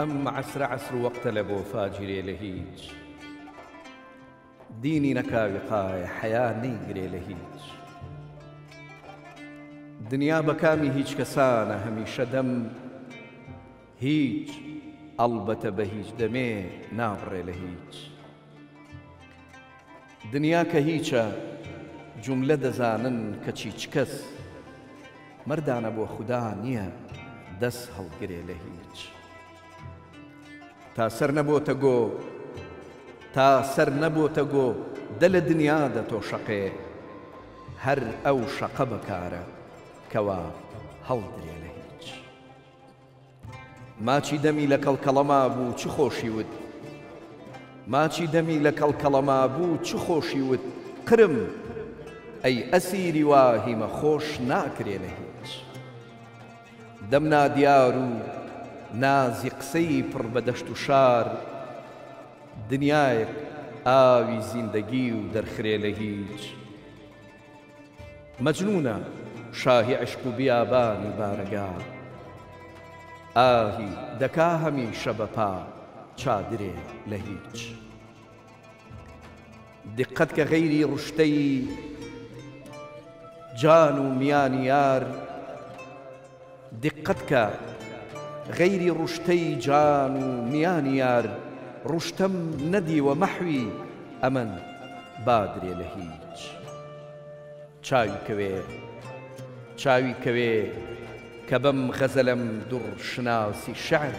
ئەم عەسرە عەسر وەقتە لە بۆ فاجرێ لە هیچ دینی نەکاوی قایە حەیا نەیگرێ لە هیچ دنیا بە کامی هیچ کەسانە هەمیشە دەم هیچ ئەڵبەتە بە هیچ دەمێ ناڕێ لە هیچ دنیا کە هیچە جوملە دەزانن کە چیچ کەس مردانە بۆ خودا نییە دەست هەڵگرێ لە هیچ تا سەر نەبۆتە گۆ تا سەر نەبۆتە گۆ دە لە دنیادا تۆ شەقێ هەر ئەو شەقە بەکارە کەوا هەڵدرێ لە هیچ ماچی دەمی لە کەڵکەڵەما بوو چ خۆشی وت ماچی دەمی لە کەڵکەڵەما بوو چ خۆشی وت قرم ئەی ئەسیری واهیمە خۆش ناکرێ لە هیچ دەم نادیار و نازی قسەی پڕ بە دەشت و شار دنیایەک ئاوی زیندەگی و دەرخرێ لە هیچ مەجنونە شاهی عشق و بیابانی بارەگا ئاهی دەکا هەمیشە بەپا چادرێ لە هیچ دقت کە غەیری ڕشتەی جان و میانی یار دقت کە غەیری ڕشتەی جان و میانی یار ڕشتەم نەدیوە مەحوی ئەمن بادرێ لە هیچ چاوی کەوێ کە بەم غەزەلەم دوڕ شناسی شەعر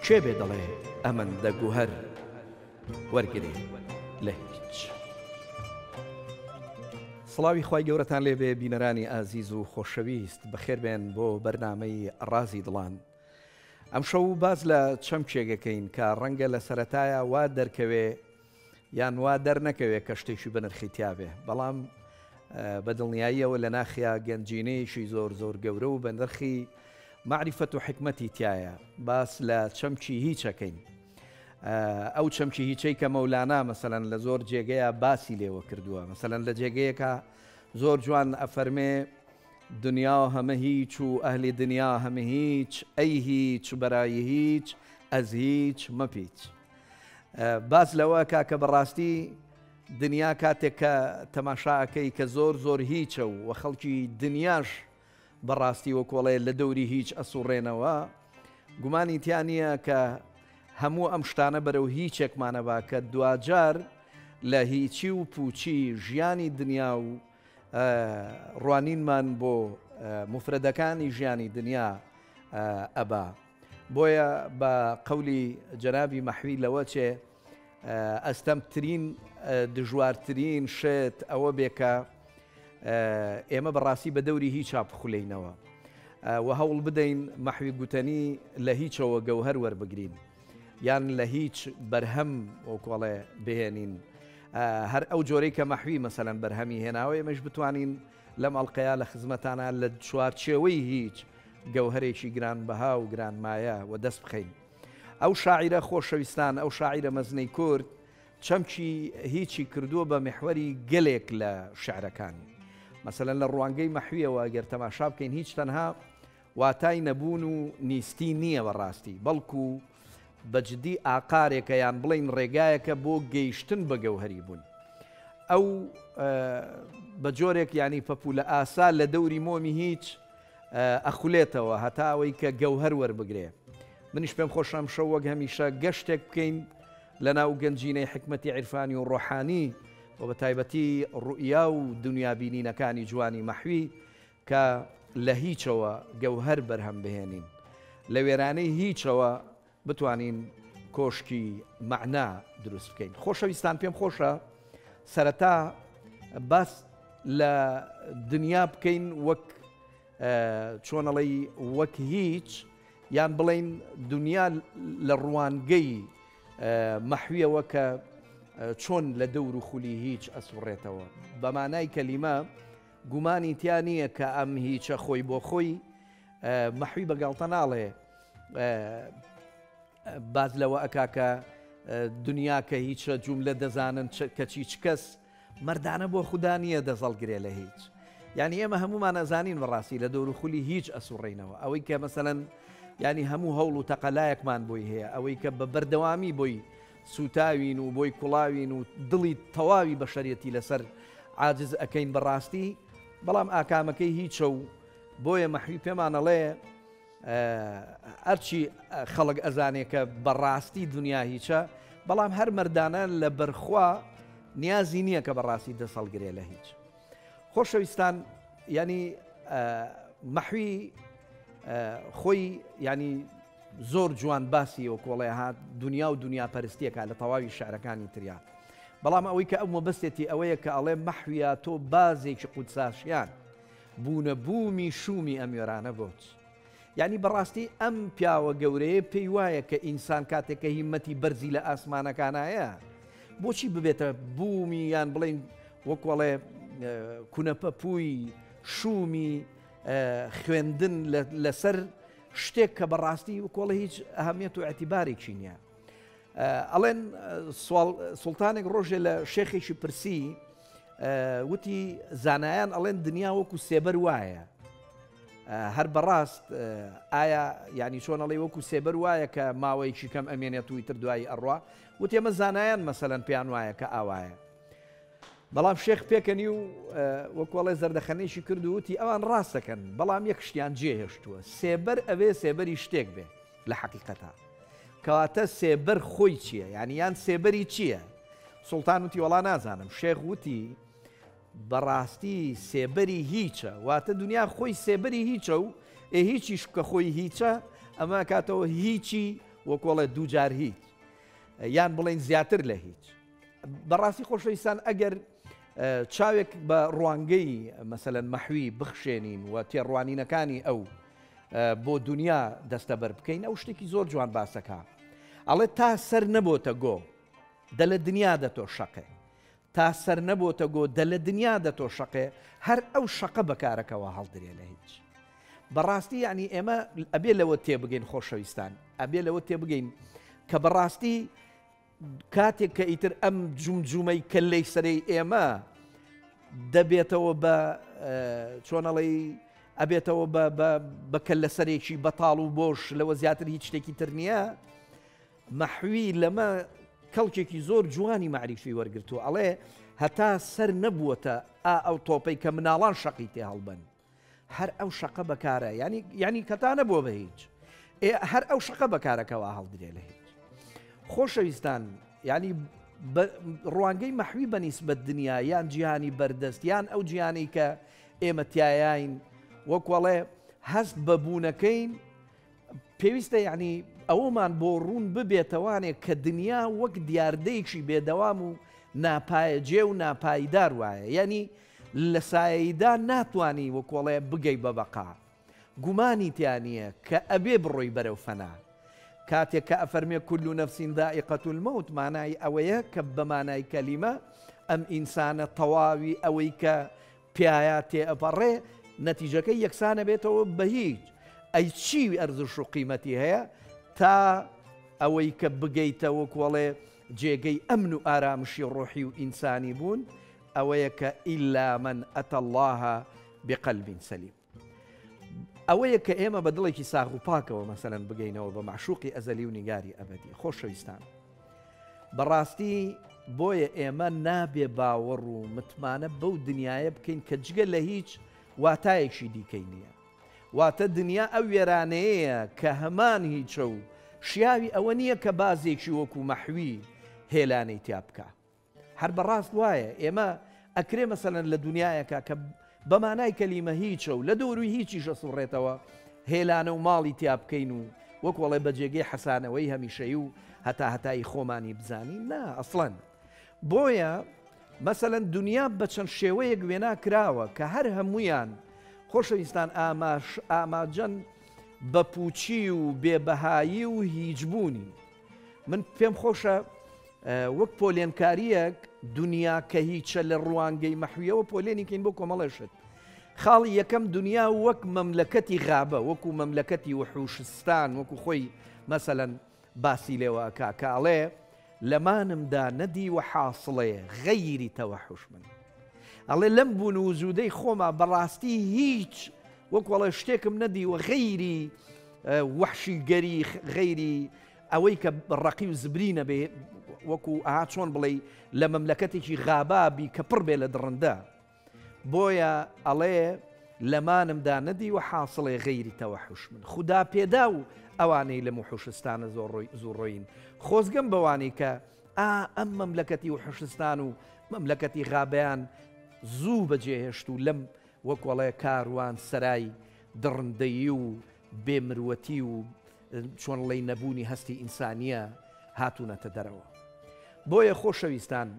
کێ بێ دەڵێ ئەمەندە گوهەر وەرگرێ لە هیچ سڵاوی خوای گەورەتان لێبێ بینەرانی ئازیز و خۆشەویست بەخێر بێن بۆ بەرنامەی ڕازی دڵان ئەم شەو باز لە چەمکێگەکەین کە ڕەنگە لە سەرەتایە وا دەرکەوێ یان وا دەرنەکەوێ کە شتێکی بنرخی تیاابێ بەڵام بە دڵنیاییەوە لە ناخیا گەنجینەیەشی زۆر زۆر گەورە و بە نرخی معریفەت و حکمەتی تایە باس لە چەمکی هیچەکەین ئەو چەمکی هیچەی کە مەولانا مەسەلەن لە زۆر جێگەیە باسی لێوە کردووە مەسەلەن لە جێگەیەکە زۆر جوان ئەفەرمێ دنیا هەمە هیچ و ئەهلی دنیا هەمە هیچ ئەی هیچ بەرای هیچ ئەز هیچ مەپیچ باز لەوە کاکە بەڕاستی دنیا کاتێک کە تەماشاکەی کە زۆر زۆر هیچە و خەڵکی دنیاش بەڕاستی وەکۆڵێ لە دەوری هیچ ئەسوڕێنەوە گومانی تیانە کە هەموو ئەم شتانە بەرەو هیچێکمانەوە کە دوجار لە هیچی و پوچی ژیانی دنیا و ڕوانینمان بۆ مفرەدەکانی ژیانی دنیا ئەبا بۆیە بە قەولی جەنابی مەحوی لەوە چێ ئەستەمترین دژوارترین شت ئەوە بێکە ئێمە بەڕاستی بە دەوری هیچ بخولینەوە و هەوڵ بدەین مەحوی گوتەنی لە هیچەوە گەوهەر وەربگرین یان لە هیچ بەرهەم وەکۆڵێ بهێنین هەر ئەو جۆرەی کە مەحوی مەسەلەن بەرهەمی هێناوە ئێمەش بتوانین لەم ئەڵلقەیە لە خزمەتانە لە چوارچێوەی هیچ گەوهرێکی گرانبەها و گرانمایە و دەست بخەین ئەو شاعیرە خۆشەویستان ئەو شاعیرە مەزنەی کورد چەمکی هیچی کردووە بە محوەری گەلێک لە شعرەکانی مەسەلەن لە ڕوانگەی مەحویەوە گەر تەماشا بکەین هیچ تەنها واتای نەبوون و نیستی نییە بەڕاستی بەڵکو بەجددی ئاقارێکە یان بڵین ڕێگایەکە بۆ گەیشتن بە گەوهری بوون ئەو بە جۆرێک ینی پەپولە ئاسا لە دەوری مۆمی هیچ ئەخولێتەوە هەتا ئەوەی کە گەوهەر وەربگرێ منیش پێم خۆشم شەو وەک هەمیشە گەشتێک بکەین لە ناو گەنجینەی حکمەتی عیرفانی و ڕۆحانی و بە تایبەتی ڕوئیا و دنیابینینەکانی جوانی مەحوی کە لە هیچەوە گەوهەر بەرهەم بهێنین لە وێرانەی هیچەوە بتوانین کۆشکی مەعنا دروست بکەین خۆشەویستان پێم خۆشە سەرەتا باس لە دنیا بکەین وەک چۆنەڵی وەک هیچ یان بڵین دنیا لە ڕوانگەی مەحویەوە کە چۆن لە دەور و خولی هیچ ئەسوڕێتەوە بەمانای کەلیمە گومانی تیان نییە کە ئەم هیچە خۆی بۆ خۆی مەحوی بەگاڵتە ناڵێ باز لەوە ئەکاکە دنیا کە هیچە جوملە دەزانن کە چیچ کەس مردانە بۆ خودا نییە دەزەڵگرێ لە هیچ یعنی ئێمە هەمومان ئەزانین بەڕاستی لە دەور و خولی هیچ ئەسوڕێنەوە ئەوەی کە مەسەلەن ینی هەموو هەوڵ و تەقەلایەکمان بۆی هەیە ئەوەی کە بە بەردەوامی بۆی سوتاوین و بۆی کوڵاوین و دڵی تەواوی بەشەریەتی لەسەر عاجز ئەەکەین بەڕاستی بەڵام ئاکامەکەی هیچە و بۆیە مەحوی پێمانەڵێ ئەرچی خەڵک ئەزانێ کە بەڕاستی دنیا هیچە بەڵام هەر مەردانە لە بەرخوا نیازی نییە کە بەڕاستی دەسەڵگرێ لە هیچ. خۆشەویستان ینی مەحوی خۆی ینی زۆر جوان باسی و کۆڵێ هات دنیا و دنیا پەرستیەکە لە تەواوی شعرەکانی تریا بەڵام ئەوەی کە ئەو مەبەستێتی ئەوەیە کە ئەڵێ مەحویە تۆ بازێکی قودساشیان بوونە بوومی شومی ئەم وێرانە بۆچ یعنی بەڕاستی ئەم پیاوە گەورەیە پێی وایە کە ئینسان کاتێکە هیمەتی بەرزی لە ئاسمانەکانایە بۆچی ببێتە بوومی یان بڵێن وەکوەڵێ کونەپەپووی شومی خوێندن لەسەر شتێک کە بەڕاستی وکۆڵە هیچ ئەهەمیەت و ئەتیبارێکی نییە. ئەڵێن سوڵتانێک ڕۆژێ لە شێخێکی پرسی وتی زانایان ئەڵێن دنیا وەکو سێبەر وایە هەر بەڕاست ئایا ینی چۆن ئەڵێ وەکو سێبەر وایە کە ماوەیەکی کەم ئەمێنێت و تر دوایی ئەڕوا وتی ئەمە زانایان مەسەلەن پێیان وایە کە ئاوایە بەڵام شێخ پێکەنی و وەکوڵێ زەردەخەنێکی کرد و وتی ئەوان ڕاستەکەن بەڵام یەک شتیان جێهێشتووە سێبەر ئەوێ سێبەری شتێک بێ لە حەقیقەتە کەواتە سێبەر خۆی چییە یعنی یان سێبەری چییە سوڵتان وتی وەڵا نازانم شێخ وتی بەڕاستی سێبەری هیچە واتە دنیا خۆی سێبەری هیچە و هیچیش کە خۆی هیچە ئەمە کاتەوە هیچی وەکوڵێ دووجار هیچ یان بڵێن زیاتر لە هیچ بەڕاستی خۆشەویستان ئەگەر چاوێک بە ڕوانگەی مەسەلەن مەحوی بخشێنین و تێڕوانینەکانی ئەو بۆ دنیا دەستەبەر بکەین ئەو شتێکی زۆر جوان باسەکە ئەڵێ تا سەر نەبۆتە گۆ دە لە دنیا دەتۆ شەقێ تا سەر نەبۆتە گۆ دە لە دنیا دەتۆ شەقێ هەر ئەو شەقە بەکارەکەەوە هەڵدرێ لە هیچ بەڕاستی ینی ئێمە ئەبێ لەوە تێبگەین خۆشەویستان ئەبێ لەوە تێبگەین کە بەڕاستی کاتێک کە ئیتر ئەم جومجومەی کەلەی سەرەی ئێمە دەبێتەوە بە چۆنەڵی ئەبێتەوە بە کەلەسەرێکی بەتاڵ و بۆش لەوە زیاتر هیچ شتێکی تر نییە مەحوی لەمە کەڵکێکی زۆر جوانی معریفی وەرگرتووە ئەڵێ هەتا سەر نەبووەتە ئەو تۆپەی کە مناڵان شەقی تێ هەڵبن هەر ئەو شەقە بەکارە ینی کەتا نەبووە بە هیچ هەر ئەو شەقە بەکارەکەەوە هەڵدرێ لە هیچ خۆشەویستان ینی ڕوانگەی مەحوی بەنیسبەت دنیا یان جیهانی بەردەست یان ئەو جیهانی کە ئێمە تایاین وەکوەڵێ هەست بەبوونەکەین پێویستە یعنی ئەوەمان بۆ ڕوون ببێتەوانێک کە دنیا وەک دیاردەیەکی بێدەوام و ناپایەجێ و ناپایدار وایە یعنی لە سایەیدا ناتوانی وەکوەڵێ بگەی بە بەقا گومانی تیانە کە ئەبێ بڕۆی بەرەو فەنا کاتێک کە ئەفەرمێ كل نفس ذائقة الموت مانای ئەوەیە کە بەمانای کەلیمە ئەم ئینسانە تەواوی ئەوەی کە پیایا تێئەپەڕێ نەتیجەکەی یەکسانە بێتەوە بە هیچ ئەی چی ئەرزش و قیمەتی هەیە تا ئەوەی کە بگەیتەوە کۆڵێ جێگەی ئەمن و ئارامشی ڕۆحی و ئینسانی بوون ئەوەیە کە ئیلا من ئەتە الله بقلب سەلیم ئەوەیە کە ئێمە بە دڵێکی ساغ و پاکەوە مەسەلەن بگەینەوە بە معشوقی ئەزەلی و نیگاری ئەبەدی خۆشەویستان بەڕاستی بۆیە ئێمە نابێ باوەڕ و متمانە بەو دنیاە بکەین کە جگە لە هیچ واتایەکی دیکەی نییە واتە دنیا ئەو وێرانەیە کە هەمان هیچە و شیاوی ئەوە نییە کە بازێکی وەکو مەحوی هێلانەی تیا بکە هەر بەڕاست وایە ئێمە ئەکرێ مەسەلەن لە دنیایەکە کە بەمانای کەلیمە هیچە و لە دەوروی هیچیشە سوڕێتەوە هێلانە و ماڵی تیا بکەین و وەکوڵێ بەجێگەی حەسانەوەی هەمیشەی و هەتایی خۆمانی بزانین نا ئەسڵەن بۆیە مەسەلەن دنیا بە چەند شێوەیەک وێنا کراوە کە هەر هەمویان خۆشەویستان ئاماجەن بە پوچی و بێبەهایی و هیچبوونی من پێم خۆشە وەک پۆلێنکاریەک دنیا کە هیچە لە ڕوانگەی مەحویەوە پۆلێنیکەین بۆ کۆمەڵێشت خاڵی یەکەم دنیا وەک مەملەکەتی غابە وەکو مەملەکەتی وحوشستان وەکو خۆی مەسەلەن باسی لێوە کاکاڵێ لەمانمدا نەدی و حاصڵەیە غەیری تەوەحوش من ئەڵێ لەم بوون و وجودەی خۆما بەڕاستی هیچ وەکوڵێ شتێکم نەدی و غەیری وحشی گەری غەیری ئەوەی کە ڕقی و زبرینە بێ وەکو ئاها چۆن بڵێ لە مەملەکەتێکی غابابی کە پڕ بێ لە دڕندە بۆیە ئەڵێ لەمانمدا نەدی و حاصڵێ غەیری تەوەحوش من خدا پێدا و ئەوانەی لە موحوشستانە زۆڕۆین خۆزگەم بەوانی کە ئەم مەملەکەتی و حوشستان و مەملەکەتی غابیان زوو بەجێهێشت و لەم وەکوەڵێ کاروان سەرای دڕندەیی و بێمروەتی و چۆن لەی نەبوونی هەستی ئینسانیە هاتوونەتە دەرەوە بۆیە خۆشەویستان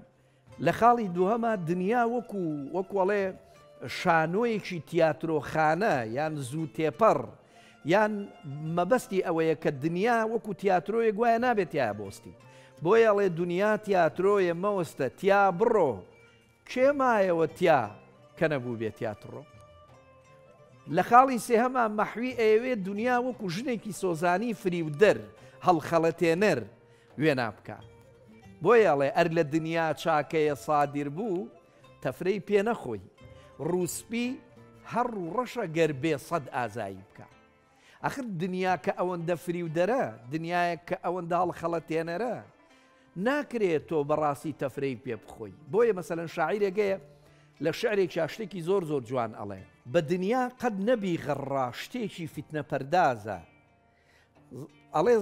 لە خاڵی دووهەمە دنیا وەکوەڵێ شانۆیەکی تیاترۆخانە یان زوو تێپەڕ یان مەبەستی ئەوەیە کە دنیا وەکو تیاترۆیە گوایە نابێت تیا بۆستی بۆیە ئەڵێ دنیا تیاترۆیە مەوەستە تیا بڕۆ کێمایەوە تیا کە نەبوو بێت تیاتڕۆ لە خاڵی سێهەمە مەحوی ئەوێ دنیا وەکو ژنێکی سۆزانی فریودەر هەڵخەڵەتێنەر وێنا بکە بۆیە ئەڵێ ئەر لە دنیا چاکەیە سادیر بوو تەفرەی پێ نەخۆی ڕووسپی هەڕ و ڕەشە گەر بێ سەد ئازایی بکە ئەخر دنیا کە ئەوەندە فریودەرە دنیایە کە ئەوەندە هەڵخەڵەتێنەرە ناکرێت تۆ بەڕاستی تەفرەی پێ بخۆی بۆیە مەسەلەن شاعیرێکەیە لە شعرێکی شتێکی زۆر جوان ئەڵێ بە دنیا قەت نەبی غەڕا شتێکی فیتنە پەردازە ئەڵێ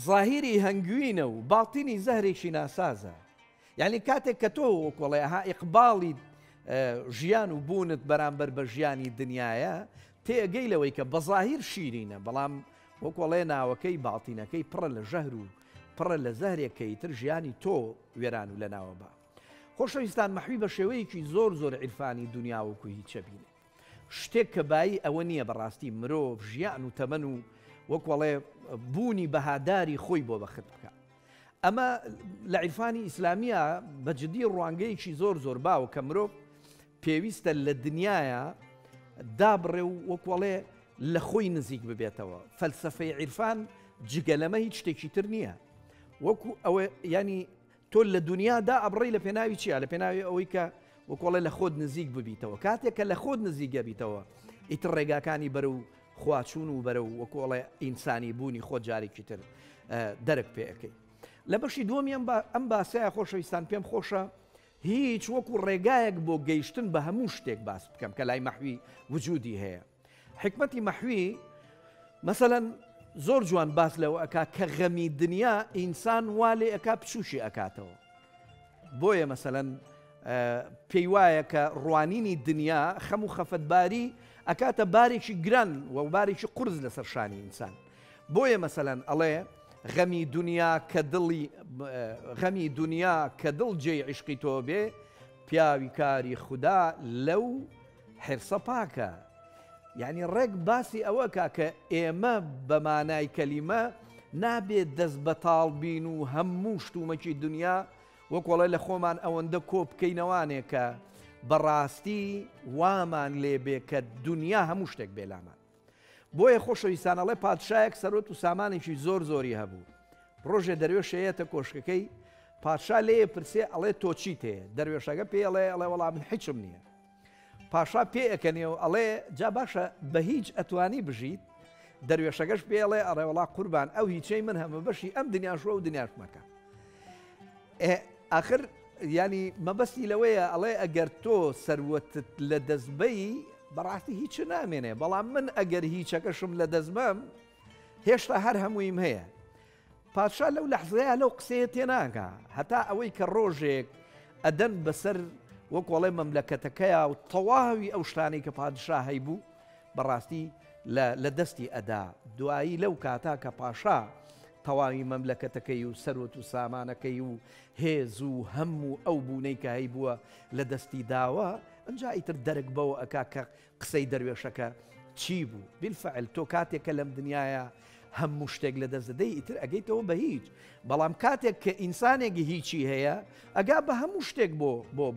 ظاهیری هەنگوینە و باڵتینی زەهرێکی ناسازە یعنی کاتێک کە تۆ وەکوڵێ ها ئیقباڵی ژیان و بوونت بەرامبەر بە ژیانی دنیاە تێگەی لەوەی کە بە ظاهیر شیرینە بەڵام وەکوڵێ ناوەکەی باڵتینەکەی پڕە لە ژەهر و پڕە لە زەهرێکەی تر ژیانی تۆ وێران و لە ناوە بە خۆشەویستان مەحوی بە شێوەیەکی زۆر عیرفانی دنیا وەکو هیچە بینێ شتێک کە بایی ئەوە نییە بەڕاستی مرۆڤ ژیان و تەمەن و وەکوەڵێ بوونی بەهاداری خۆی بۆ بەخت بکە ئەمە لە عیرفانی ئیسلامیە بەجددی ڕوانگەیەکی زۆر باوە کە مرۆڤ پێویستە لە دنیاە دابڕێ و وەکوەڵێ لە خۆی نزیک ببێتەوە فەلسەفەی عیرفان جگە لەمە هیچ شتێکی تر نییە وەکو ئەوە ینی تۆ لە دنیادا ئەبڕی لە پێناوی چیە لە پێناوی ئەوەی کە وەکوڵێ لە خۆت نزیک ببیتەوە کاتێک کە لە خۆت نزیکە بیتەوە ئیتر ڕێگاکانی بەرە و خواچوون و بەرە و وەکوڵێ ئینسانی بوونی خۆ جارێکی تر دەرک پێەکەی لە بەشی دووەمی ئەم باسەیە خۆشەویستان پێم خۆشە هیچ وەکو ڕێگایەک بۆ گەیشتن بە هەموو شتێک باس بکەم کە لای مەحوی وجودی هەیە حکمەتی مەحوی مەسەلەن زۆر جوان باس لەوە ئەکا کە غەمی دنیا ئینسان وا لێ ئەکا پشوشی ئەکاتەوە بۆیە مەسەلەن پێی وایە کە ڕوانینی دنیا خەم و خەفەتباری ئەکاتە بارێکی گران و بارێکی قورس لەسەر شانی ئینسان بۆیە مەسەلەن ئەڵێ غەمی دنیا کە دڵ جێی عیشقی تۆ بێ پیاوی کاری خوددا لەو حرسە پاکە یعنی ڕێک باسی ئەوە کە ئێمە بەمانای کەلیمە نابێت دەست بەتاڵ بین و هەموو شتومەکی دنیا وەکوڵێ لە خۆمان ئەوەندە کۆ بکەینەوانێ کە بەڕاستی وامان لێبێ کە دنیا هەموو شتێک بێلامان بۆیە خۆشەویستانەڵێ پادشایەک سەرۆت و سامانێکی زۆری هەبوو ڕۆژێ دەروێشەیەتە کۆشکەکەی پادشا لێ پرسێ ئەڵێ تۆ چیت هەیە دەروێشەکە پێ ئەڵێ وەڵام من هیچم نییە پاشا پێ ئەکەنێ و ئەڵێ جا باشە بە هیچ ئەتوانی بژیت دەروێشەکەش پێ ئەڵێ ئەڕێوەڵا قوربان ئەو هیچەی من هەمە بەشی ئەم دنیاشوە و دنیاش مەکە آخر ینی مەبەستی لەوەیە ئەڵێ ئەگەر تۆ سەروەتت لە دەستبەی بەڕاستی هیچ نامێنێ بەڵام من ئەگەر هیچەکەشم لە دەستبەم هێشتا هەر هەموویم هەیە پادشا لەو لەحزەیە لەو قسەیە تێناگا هەتا ئەوەی کە ڕۆژێک ئەدەن بەسەر وەکوڵێ مەملەکەتەکەیە و تەواوی ئەو شتانەی کە پادشا هەیبوو بەڕاستی لە دەستی ئەدا دوایی لەو کاتا کە پاشا تەواوی مەملەکەتەکەی و سەرۆت و سامانەکەی و هێز و هەموو ئەو بوونەی کە هەیبووە لە دەستی داوە ئەنجا ئیتر دەرک بەوە ئەکا کە قسەی دەروێشەکە چی بوو بالفعل تۆ کاتێککە لەم دنیاە هەموو شتێک لە دەست دەدەی ئیتر ئەگەیتەوە بە هیچ بەڵام کاتێک کە ئینسانێکی هیچی هەیە ئەگا بە هەموو شتێک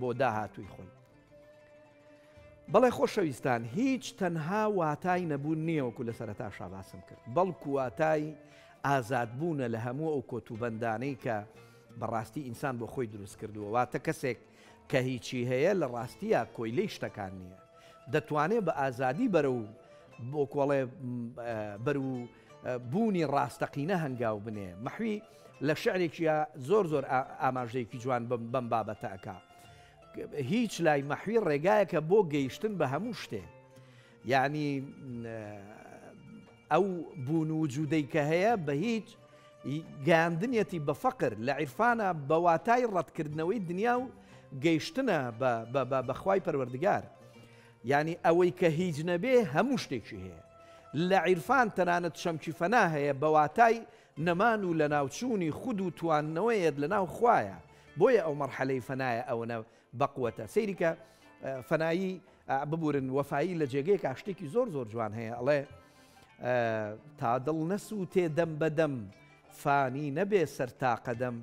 بۆ داهاتووی خۆی بەڵێ خۆشەویستان هیچ تەنها واتای نەبوون نییەوەکو لە سەرەتا شاباسم کرد بەڵکو واتای ئازادبوونە لە هەموو ئەو کۆتوبەندانەی کە بەڕاستی ئینسان بۆ خۆی دروست کردووە واتە کەسێک کە هیچی هەیە لە ڕاستیە کۆیلەی شتەکان نییە دەتوانێت بە ئازادی بەرە و بۆ کۆڵێ بەر و بوونی ڕاستەقینە هەنگاو بنێ مەحوی لە شعرێکی زۆر زۆر ئاماژەیەکی جوان بەم بابەتە ئەکا هیچ لای مەحوی ڕێگایەکە بۆ گەیشتن بە هەموو شتێ یعنی ئەو بوون و وجودەی کە هەیە بە هیچ گەاندنیەتی بە فەقر لە عیرفانە بە واتای ڕەتکردنەوەی دنیا و گەیشتنە بەخوای پەروەردگار یعنی ئەوەی کە هیچ نەبێ هەموو شتێکی هەیە لە عیرفان تەنانەت شەمکی فەنا هەیە بە واتای نەمان و لە ناوچوونی خود و تواننەوەیەت لە ناو خوایە بۆیە ئەو مەرحەلەی فەنایە ئەوەنە بەقوەتە سەیریکە فەنایی ببورن وەفایی لە جێگەیەک شتێکی زۆر زۆر جوان هەیە ئەڵێ تا دڵ نەسووتێ دەم بەدەم فانی نەبێ سەر تا قەدەم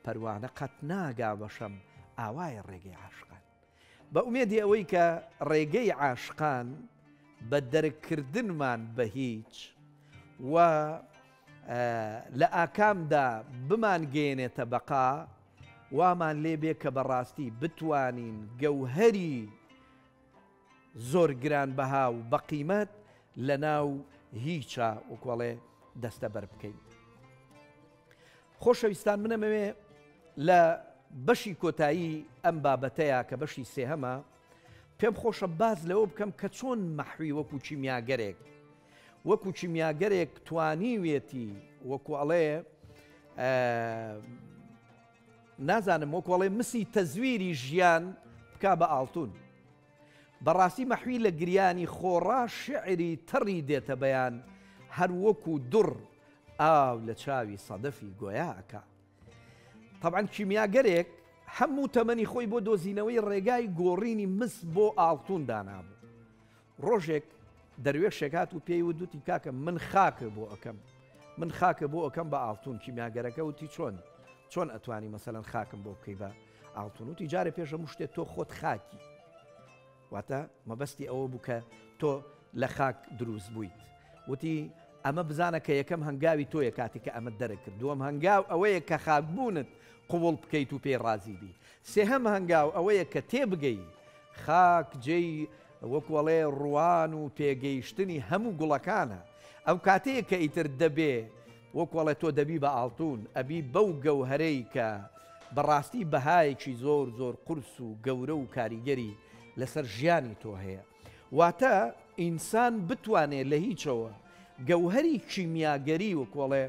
پەروانە قەت ناگا بەشەم ئاوایە ڕێگەی عاشقان بە ئومێدی ئەوەی کە ڕێگەی عاشقان بە دەرکردنمان بە هیچ و لە ئاکامدا بمانگەێنێتە بەقا وامان لێبێ کە بەڕاستی بتوانین گەوهەری زۆر گرانبەها و بەقیمەت لە ناو هیچە وەکوەڵێ دەستە بەر بکەین خۆشەویستان منەمەوێ لە بەشی کۆتایی ئەم بابەتەیە کە بەشی سێهەمە پێم خۆشە باز لەوە بکەم کە چۆن مەحوی وەکو چیمیاگەرێک توانیوێتی وەکو ئەڵێ نازانم وەکوڵێ مسی تەزویری ژیان بکا بە ئاڵتون بەڕاستی مەحوی لە گریانی خۆڕا شعری تەڕی دێتە بەیان هەر وەکو دوڕ ئاو لە چاوی سەدەفی گۆیاکە طبعاً کیمیاگەرێک هەموو تەمەنی خۆی بۆ دۆزینەوەی ڕێگای گۆڕینی مس بۆ ئاڵتون دانابوو ڕۆژێک دەروێشێک هات و پێی وتوتی کاکە من خاکە بۆ ئەەکەم بە ئاڵتون کیمیاگەرەکە وتی چۆن ئەتوانی مەسەلەن خاکم بۆ بکەی بە ئاڵتون وتی جارێ پێش هەموو شتێک تۆ خۆت خاکی واتە مەبەستی ئەوە بوو کە تۆ لە خاک دروست بوویت وتی ئەمە بزانە کە یەکەم هەنگاوی تۆیە کاتی کە ئەمە دەرەکرد دووەم هەنگاو ئەوەیە کە خاکبوونت قوڵ بکەیت و پێی ڕازی بی سێهەم هەنگاو ئەوەیە کە تێبگەی خاک جێی وەکوەڵێ ڕوان و پێگەیشتنی هەموو گوڵەکانە ئەو کاتەیە کە ئیتر دەبێ وەکوەڵێ تۆ دەبی بە ئاڵتون ئەبی بەو گەوهرەی کە بەڕاستی بەهایەکی زۆر زۆر قورس و گەورە و کاریگەری لەسەر ژیانی تۆ هەیە واتە ئینسان بتوانێت لە هیچەوە گەوهری کیمیاگەری وەکوەڵێ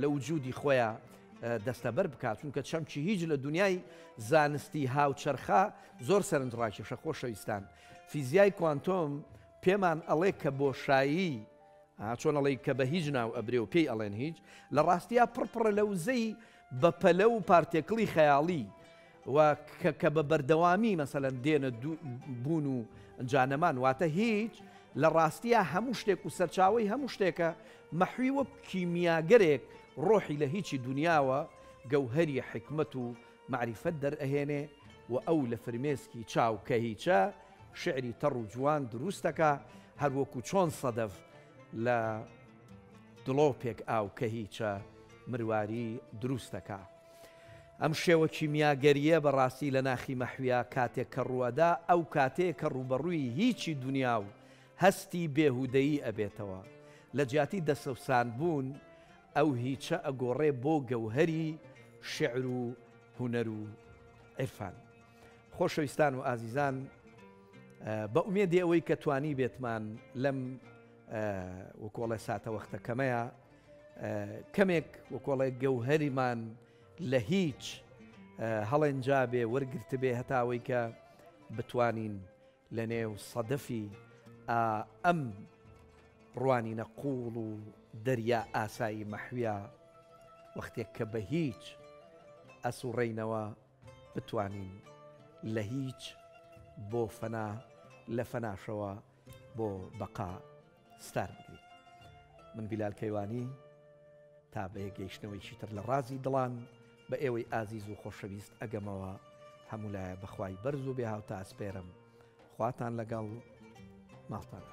لە وجودی خۆیان دەستەبەر بکات چونکە چەمکی هیچ لە دنیای زانستی هاوچەرخە زۆر سەرنجڕاکێشە خۆشەویستان فیزیای کوانتۆم پێمان ئەڵێ کە بۆشایی چۆن ئەڵێ کە بە هیچ ناو ئەبرێ و پێی ئەڵێن هیچ لە ڕاستیە پڕپڕە لە وزەی بە پەلە و پارتێکڵی خەیاڵی و کە بە بەردەوامی مەسەلەن دێنە بوون و جانەمان واتە هیچ لە ڕاستیە هەموو شتێک و سەرچاوی هەموو شتێکە مەحوی وەک کیمیاگەرێک ڕۆحی لە هیچی دنیاوە گەوهەری حکمت و معریفەت دەرئەهێنێ و ئەو لە فرمێسکی چاو کە هیچە شعری تەڕ و جوان دروستەکە هەروەکو چۆن سەدەف لە دڵۆپێک ئاو کە هیچە مرواری دروستەکە ئەم شێوە کیمیاگەریە بەڕاستی لە ناخی مەحویە کاتێک کە ڕووەدا ئەو کاتێک کە ڕوبەڕووی هیچی دنیا و هەستی بێهودەیی ئەبێتەوە لە جیاتی دەسەوسان بوون ئەو هیچە ئەگۆڕێ بۆ گەوهەری شعر و هونەر و عیرفان خۆشەویستان و ئازیزان بە ئومێدی ئەوەی کە توانی بێتمان لەم وەکۆڵێ ساتە وەختەکەمەیە کەمێک وەکۆڵێ گەوهەریمان لە هیچ هەڵێنجا بێ وەرگرت بێ هەتاوەی کە بتوانین لە نێو سەدەفی ئەم ڕوانی نەقوڵ و دەریا ئاسایی مەحویە وەختێک کە بە هیچ ئەسوڕێینەوە بتوانین لە هیچ بۆ فەنا لە فەناشەوە بۆ بەقا ستار بگرین من بیلال کەیوانی تا بە گەیشتنەوەیشی تر لە ڕازی دڵان بە ئێوەی ئازیز و خۆشەویست ئەگەمەوە هەموو لایە بەخوای بەرز و بێ هاوتا ئەسپێرم خواتان لەگەڵ ماڵتان.